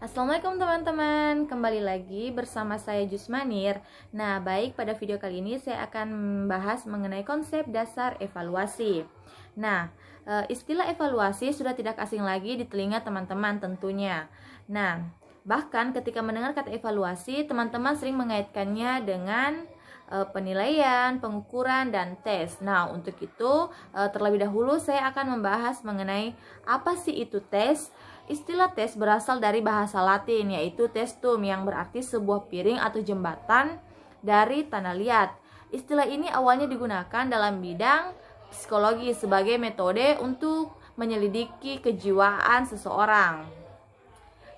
Assalamualaikum teman-teman, kembali lagi bersama saya Jusmanir. Nah, baik, pada video kali ini saya akan membahas mengenai konsep dasar evaluasi. Nah, istilah evaluasi sudah tidak asing lagi di telinga teman-teman tentunya. Nah, bahkan ketika mendengar kata evaluasi, teman-teman sering mengaitkannya dengan penilaian, pengukuran, dan tes. Nah, untuk itu terlebih dahulu saya akan membahas mengenai apa sih itu tes. Istilah tes berasal dari bahasa Latin, yaitu testum, yang berarti sebuah piring atau jembatan dari tanah liat. Istilah ini awalnya digunakan dalam bidang psikologi sebagai metode untuk menyelidiki kejiwaan seseorang.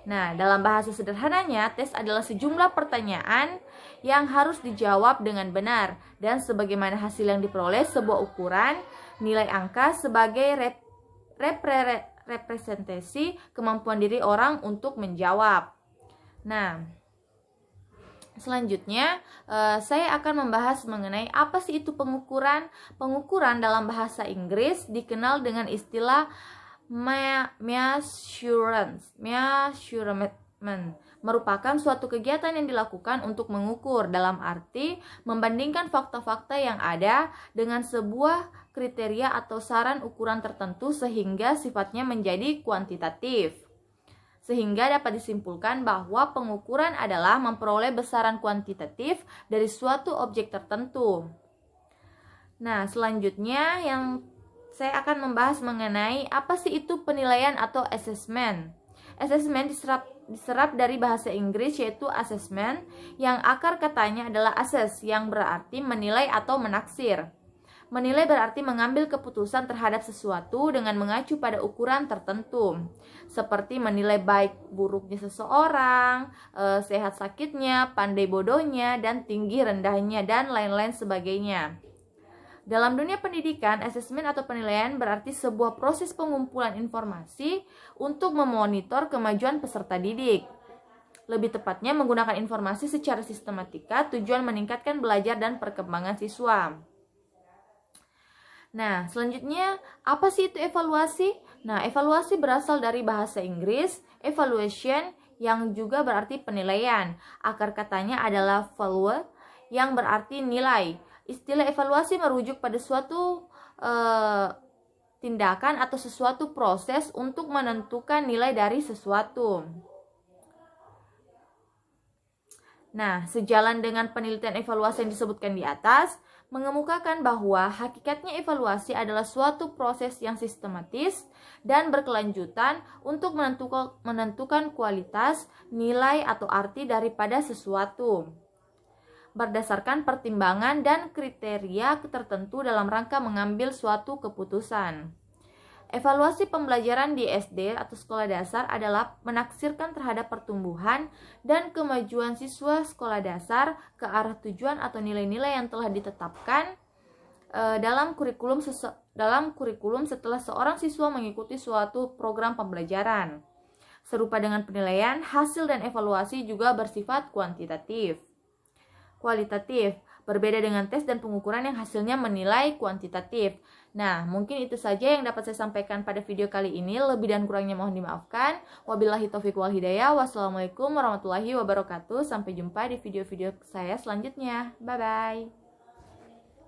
Nah, dalam bahasa sederhananya, tes adalah sejumlah pertanyaan yang harus dijawab dengan benar, dan sebagaimana hasil yang diperoleh sebuah ukuran nilai angka sebagai representasi kemampuan diri orang untuk menjawab. Nah, selanjutnya saya akan membahas mengenai apa sih itu pengukuran. Pengukuran dalam bahasa Inggris dikenal dengan istilah measurement, merupakan suatu kegiatan yang dilakukan untuk mengukur, dalam arti membandingkan fakta-fakta yang ada dengan sebuah kriteria atau saran ukuran tertentu sehingga sifatnya menjadi kuantitatif. Sehingga dapat disimpulkan bahwa pengukuran adalah memperoleh besaran kuantitatif dari suatu objek tertentu. Nah, selanjutnya yang saya akan membahas mengenai apa sih itu penilaian atau assessment. Assessment diserap dari bahasa Inggris yaitu assessment, yang akar katanya adalah assess, yang berarti menilai atau menaksir. Menilai berarti mengambil keputusan terhadap sesuatu dengan mengacu pada ukuran tertentu, seperti menilai baik buruknya seseorang, sehat sakitnya, pandai bodohnya, dan tinggi rendahnya, dan lain-lain sebagainya. Dalam dunia pendidikan, asesmen atau penilaian berarti sebuah proses pengumpulan informasi untuk memonitor kemajuan peserta didik. Lebih tepatnya menggunakan informasi secara sistematika, tujuan meningkatkan belajar dan perkembangan siswa. Nah, selanjutnya apa sih itu evaluasi? Nah, evaluasi berasal dari bahasa Inggris evaluation, yang juga berarti penilaian. Akar katanya adalah value, yang berarti nilai. Istilah evaluasi merujuk pada suatu tindakan atau sesuatu proses untuk menentukan nilai dari sesuatu. Nah, sejalan dengan penelitian evaluasi yang disebutkan di atas, mengemukakan bahwa hakikatnya evaluasi adalah suatu proses yang sistematis dan berkelanjutan untuk menentukan kualitas, nilai, atau arti daripada sesuatu, berdasarkan pertimbangan dan kriteria tertentu dalam rangka mengambil suatu keputusan. Evaluasi pembelajaran di SD atau sekolah dasar adalah menaksirkan terhadap pertumbuhan dan kemajuan siswa sekolah dasar ke arah tujuan atau nilai-nilai yang telah ditetapkan dalam kurikulum setelah seorang siswa mengikuti suatu program pembelajaran. Serupa dengan penilaian, hasil dan evaluasi juga bersifat kualitatif. Berbeda dengan tes dan pengukuran yang hasilnya menilai kuantitatif. Nah, mungkin itu saja yang dapat saya sampaikan pada video kali ini. Lebih dan kurangnya mohon dimaafkan. Wabillahi taufiq wal hidayah. Wassalamualaikum warahmatullahi wabarakatuh. Sampai jumpa di video-video saya selanjutnya. Bye-bye.